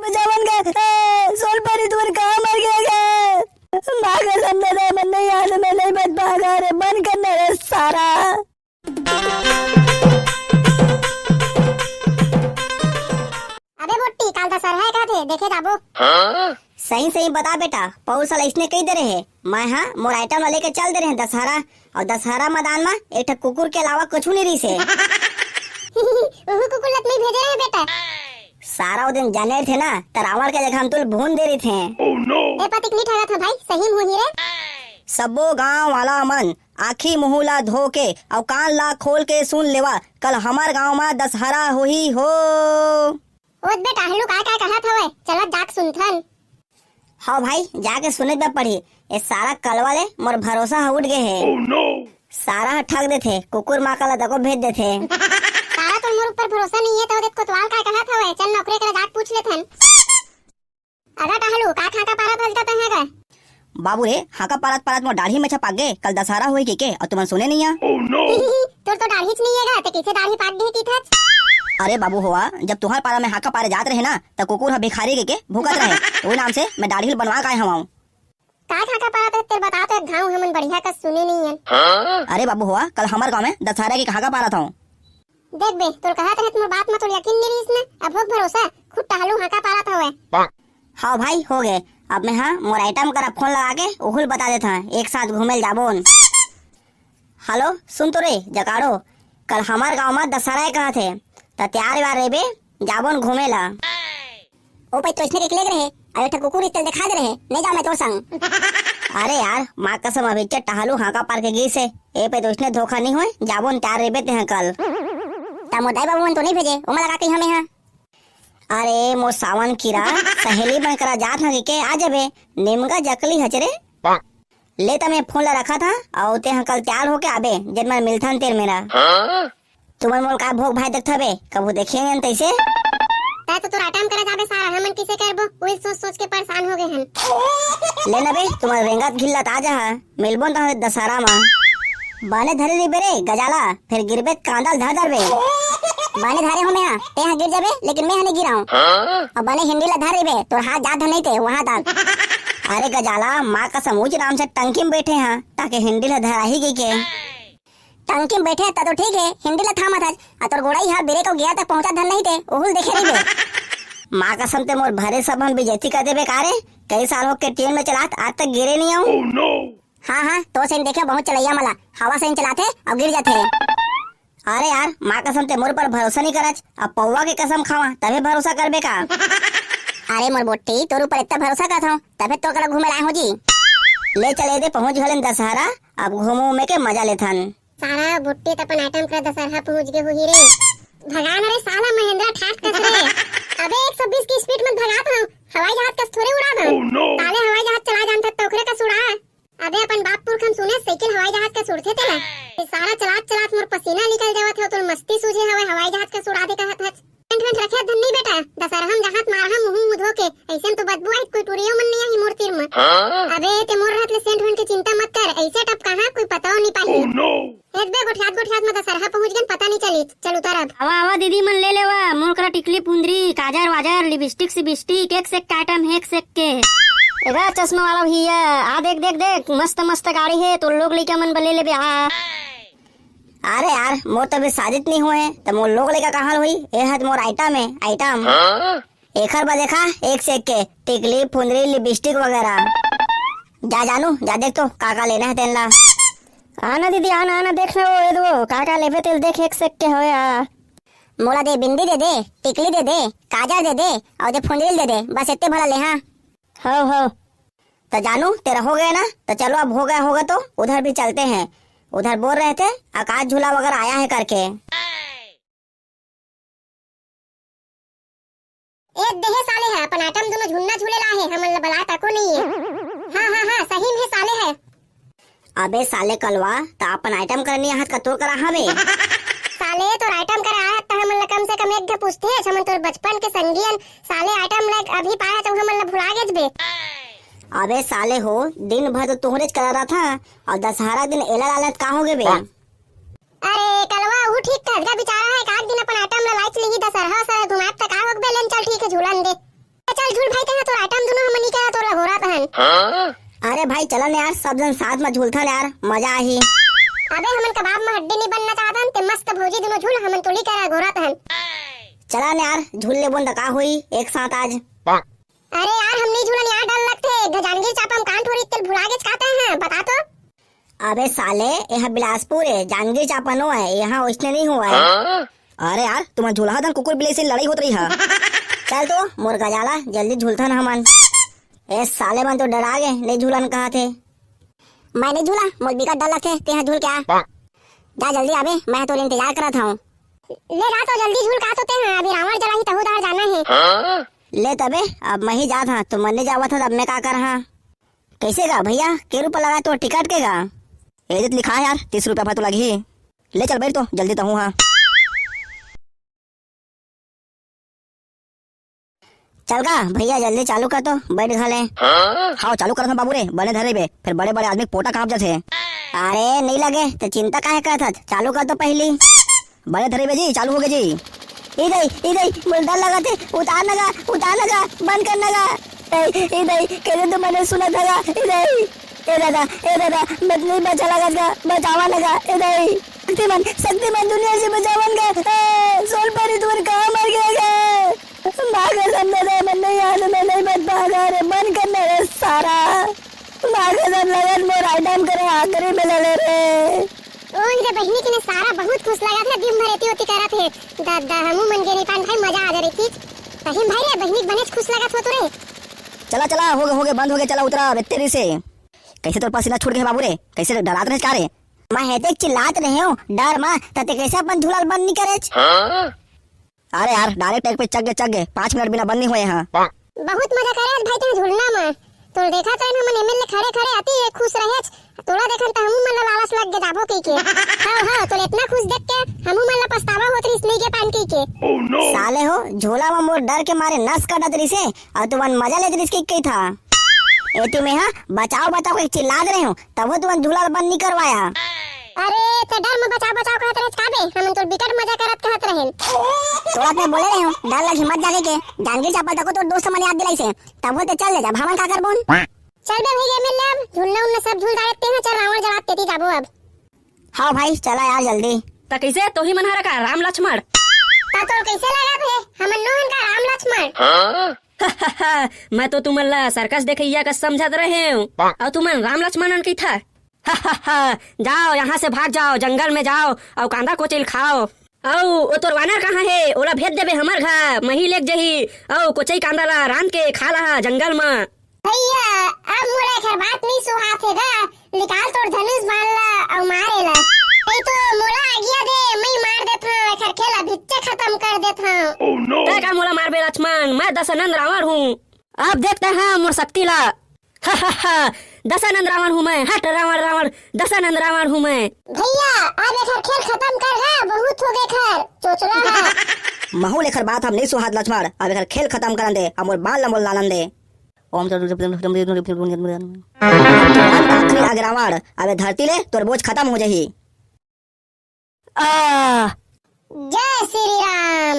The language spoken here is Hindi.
बचावन का सोल परी तुम्हारे कहाँ मर गया माँ कसम दे दे मन नहीं याद में नहीं बच पाएगा रे बंद करना रे सारा। अबे मोटी काल दशहरा है का थे देखे जाबो। सही सही बता बेटा पौर साल इसने कई दे रहे मैं हाँ मोर आइटम लेके चल दे रहे दशहरा और दशहरा मैदान में एक कुकुर के अलावा कुछ नहीं रही से। कुकुर लत नहीं भेजे रहे बेटा सारा वो दिन जाने थे ना तरावड़ के जगह हम तुल भून दे रहे थे। ए पतिक नहीं ठगा था भाई सही में ही रे। सबो गांव वाला मन आखी मुहुला धो के और कान ला खोल के सुन लेवा कल हमार गांव में दशहरा होही हो। ओत बेटा हल्लू का कहा था वे चला जाक सुनथन। हाँ भाई जाके सुने बे पड़ी ये सारा कल वाले मोर भरोसा उठ गए है। सारा ठग दे थे कुकुर माँ कल तको भेज दे थे। सारा तो मोर ऊपर भरोसा नहीं है तो देख कोतवाल का कहा था वे चल नौकरी के जाक पूछ लेथन। अगर टहलू का खा का पारा फस जाता है का बाबू रे हाका पारत पारत मोर दाढ़ी में छपा गे कल दशहरा हुई के और तुम सुने नहीं है। तोर तो दाढ़ी नहीं है तो किसे दाढ़ी पाट दी की था। अरे बाबू हुआ जब तुम्हारे पारा में हाका पारे जात रहे ना तो कुकुर भिखारी के भूकत रहे वो नाम से मैं दाढ़ी बनवा के आया हूँ। का हाका पारा तो तेरे बता तो गांव हमन बढ़िया का सुने नहीं है। अरे बाबू हुआ कल हमारे गाँव में दशहरा की हाका पारा था। देख बे तोर कहा था मोर बात में तो यकीन नहीं इसने अब हो भरोसा खुद टहलू हाका पारा था वे। हाँ भाई हो गए अब मैं हाँ मोर आइटम करा फोन लगा के उहुल बता देता एक साथ घूमे जाबोन। हेलो सुन तो रे जकाड़ो कल हमार गांव में दशहरा कहा थे तो तैयार वार रे बे जाबोन घूमेला। ओ भाई तो इसने निकले रहे अरे ठा कुकुर इतल दिखा दे रहे नहीं जा मैं तो संग। अरे यार माँ कसम अभी टहलू हाका पार के गी से ए पे तो इसने धोखा नहीं हुए जाबोन तैयार रे बे हैं कल मोदाई बाबू तो नहीं भेजे उमा लगा के हमें यहाँ। अरे मो सावन कीरा सहेली बन करा जात हगी के आ जाबे निमगा जकली हचरे ले तमे फोन ला रखा था और ते कल तैयार होके आबे जब मैं मिलथन तेर मेरा तुम्हारे मोल का भोग भाई देखता बे कबू देखेंगे तैसे तो तोरा टाइम करा जाबे सारा हमन किसे करबो वही सोच सोच के परेशान हो गए हन। लेना बे तुम्हारे रेंगत घिल्ला ताजा मिलबो तो दशहरा में बाने धरे रे बेरे गजाला फिर गिरबे कांदल धर धर बे बाने धारे हो मैं ते यहाँ गिर जाबे लेकिन मैं नहीं गिरा हूँ और बाने हिंदी ला धर रे तो हाथ जात नहीं थे वहाँ तक। अरे गजाला माँ का समूच नाम से टंकी में बैठे हैं ताकि हिंदी ला धरा ही गई के टंकी में बैठे तो ठीक है हिंदी ला थामा था और गोड़ा यहाँ बेरे को गया तक पहुँचा धन नहीं थे उहुल देखे नहीं बे। माँ का समते मोर भरे सब हम बेइज्जती कर देबे कारे कई साल हो के ट्रेन में चलात आज तक गिरे नहीं आऊँ। हाँ तो सेन देखे बहुत चलैया मला हवा से चलाते अब गिर जाते हैं। अरे यार माँ कसम ते मोर पर भरोसा नहीं करच अब पौवा के कसम खावा तभी भरोसा करबे का। अरे मोर बोटी तोर ऊपर इतना भरोसा का था तभी तो कल घूमे लाए हो जी। ले चले दे पहुँच गए दशहरा अब घूमो में के मजा लेथन। सारा बुट्टी तपन आइटम का दशहरा पहुँच गए हो हीरे भगान रे साला महेंद्रा ठाट कस रे अबे 120 की स्पीड में भगात हूँ हवाई जहाज कस थोड़े उड़ा दो ताले हवाई जहाज चला जानता टोकरे का सुड़ा। अबे अपन बापपुर हम सुने साइकिल हवाई जहाज का सुड़ते थे ना सारा चलात चलात मोर पसीना निकल जावत है तो मस्ती सूझे हवाई जहाज का सुड़ा दे कहत है टेंट रखे धन नहीं बेटा दशहरा हम जहाज मार हम मुंह धो के ऐसे तो बदबू आई कोई टुरियो मन नहीं आई मोर तीर में। अबे ते मोर रहत ले सेंट होन की चिंता मत कर ऐसे टप कहां कोई पता नहीं पाई। एक बे गोठियात में दशहरा पहुंच गन पता नहीं चली चल उतर अब आवा आवा दीदी मन ले लेवा मोर करा टिकली पुंदरी काजर वाजर लिपस्टिक सिबिस्टिक एक से आइटम है एक से के एगा चश्मा वाला भैया आ देख देख देख मस्त मस्त गाड़ी है तो लोग लेके मन बले ले आ। अरे यार मोर तभी साजित नहीं हुए तो मोर लोग लेकर कहाँ हुई ये है मोर आइटम है आइटम एकर बा देखा एक से एक के टिकली फुंदरी लिपस्टिक वगैरह जा जानू जा देख तो काका लेना है तेला। आना दीदी आना आना देख लो ये दो काका लेवे तेल देख एक से के होया मोला दे बिंदी दे दे टिकली दे दे काजर दे दे और दे फुंदरी दे दे बस इतने भला ले। हाँ हो तो जानू तेरा हो गया ना तो चलो अब हो गया होगा तो उधर भी चलते हैं उधर बोल रहे थे आकाश झूला वगैरह आया है करके। एक देहे साले है अपन आइटम दोनों झुन्ना झूले ला है हमन बला तको नहीं है। हाँ सही में साले है। अबे साले कलवा तो अपन आइटम करनी है का तो करा हवे साले तो आइटम करा आया तो हमन कम से कम एक घे पूछते हैं हमन तो बचपन के संगियन साले आइटम लाइक अभी पाया तो हमन भुला गए बे। अबे साले हो दिन भर तो तुहरे करा रहा था और दशहरा दिन एला लालत का हो गए बे। अरे कलवा वो ठीक था बेचारा है एक दिन अपन आइटम ला लाइच ली दशहरा सारा घुमात तक आ हो गए चल ठीक है झूलन दे चल झूल भाई तेरा तो आइटम दोनों हमनी करा तो लगोरा तहन। अरे भाई चला ना यार, सब जन साथ में झूलता यार, मजा आही। अबे हमन कबाब में हड्डी नहीं बनना चाहतन ते मस्त भौजी दोनों झूल हमन तोली करा घोरा तहन। चला ना यार, झूल ले बोन का हुई एक साथ आज। अरे यार हम नहीं झूलन यार डर लगते जांजगीर चापा हम कान थोड़ी तेल भुला के चाहते हैं बता तो। अबे साले यह बिलासपुर है, जांजगीर चांपा नो है, यहाँ वैसने नहीं हुआ है। अरे यार तुम झूला था कुकुर बिल्ली से लड़ाई होत रही है। चल तो मुर्गा जाला जल्दी झूलता ना हमन। ए साले मन तो डरा गए, नहीं झूलन कहा थे। मैं नहीं झूला, मुझे का डर लगते ते झूल क्या। जा जल्दी आबे, मैं तो इंतजार कर रहा हूँ। ले जा तो जल्दी झूल का तो हैं, अभी रावण जला ही तहु दार जाना है। ले तबे अब मैं ही जा था, तुम मन नहीं जावा था, अब मैं का कर रहा। कैसे गा भैया, के रुपया लगा तो टिकट के गा। एजित लिखा है यार 30 रुपया तो लगी। ले चल बैठ तो जल्दी तो हूँ। हाँ चल गा भैया जल्दी चालू कर तो, बैठ घले। हाँ चालू कर था बाबू रे, बने धरे बे, फिर बड़े बड़े आदमी पोटा कांप जाते। अरे नहीं लगे तो चिंता काहे करत हस, चालू कर तो पहली। बने धरे बे जी, चालू हो गए जी। इधर मुझे डर लगा थे, उतार लगा बंद करना गा। इधर कहते तो मैंने सुना था। इधर ए दादा मत नहीं बचा लगा, बचावा लगा। इधर शक्तिमान दुनिया से बचावन का। सोल पर तुम्हारे कहाँ मर गया। भागा समझा मन नहीं याद में नहीं बच भागा रे, बंद करना रे सारा। भागा सब लगन मोर आइटम करे आखिरी में ले ले रे। ओ इधर बहनी के ने सारा बहुत खुश लगा था, दिन भर एती होती करत है। दादा हमू मन के नहीं पान भाई मजा आ जा रही थी। रहीम भाई रे बहनी बने खुश लगा था तो रे। चला हो गए बंद हो गए, चला उतरा तेरी से। कैसे तोर पसीना छूट गया बाबू रे, कैसे डरात रहे का रे। मैं हेते चिल्लात रहे हूँ डर मां तते कैसे अपन झूला बंद नहीं करे। अरे यार डायरेक्ट एक पे चग गए 5 मिनट बिना बंद नहीं हुए यहाँ। बहुत मजा करे भाई तेरे झूलना में। तो देखा तो हम एमएलए खड़े आती है खुश रहे। तोड़ा देखन त हमू मन ला लालच लग के जाबो के। हां तो इतना खुश देख के हमू मन ला पछतावा होत रही इसमें के पान के। साले हो झोला में मोर डर के मारे नस काटत रही से, और तुमन मजा लेत रही के था। एती में हां बचाओ के चिल्ला रहे हो, तब तुमन झूला बंद नहीं करवाया। अरे ते डर में बचाओ कहत रहे काबे, हम तो बिकट मजा करत कहत रहे। तो आपने बोले रहे हो डर लग हिम्मत जागे के जांजगीर चापा तको तो दोस्त मन याद दिलाई से, तब वो तो चल ले जा भावन का करबोन। चल बे भैया एमएलए अब झूलना उन्ना सब झूल डालते हैं। चल रावण जलाते ती जाबो अब। हाँ भाई चला यार जल्दी। तो कैसे तो ही मनहरा का राम लक्ष्मण। ता तो कैसे लगा बे हमन नोहन का राम लक्ष्मण। मैं तो तुमन सर्कस देखैया का समझत रहे हूँ, और तुमन राम लक्ष्मण की था। जाओ यहाँ से भाग जाओ, जंगल में जाओ और कांदा कोचिल खाओ। ओ तोर वानर कहाँ है, ओला भेज देबे हमर घर, मही लेक जही। ओ कोचई कांदा ला रान के खा ला जंगल में। भैया अब मोरे घर बात नहीं सुहात है गा, निकाल तोर धनुष बाण ला और मारेला। नहीं तो मोला आज्ञा दे, मैं मार देता हूँ घर खेला भिच्चे खत्म कर देता हूँ। तै का मोला मारबे लक्ष्मण, मैं दशानंद रावण हूँ। अब देखते हैं मोर शक्ति ला। दशानंद रावण हूँ मैं, हट रावण दशानंद रावण हूँ मैं। भैया अब एक खेल खत्म कर गा, बहुत हो गए खैर चोचला है। महू लेकर बात हम नहीं सुहात लक्ष्मण, अब एक खेल खत्म कर दे, हम बाल लंबोल लालन दे। ओम आखिरी आगे रावण, अब धरती ले तोर बोझ खत्म हो जाही। जय श्री राम।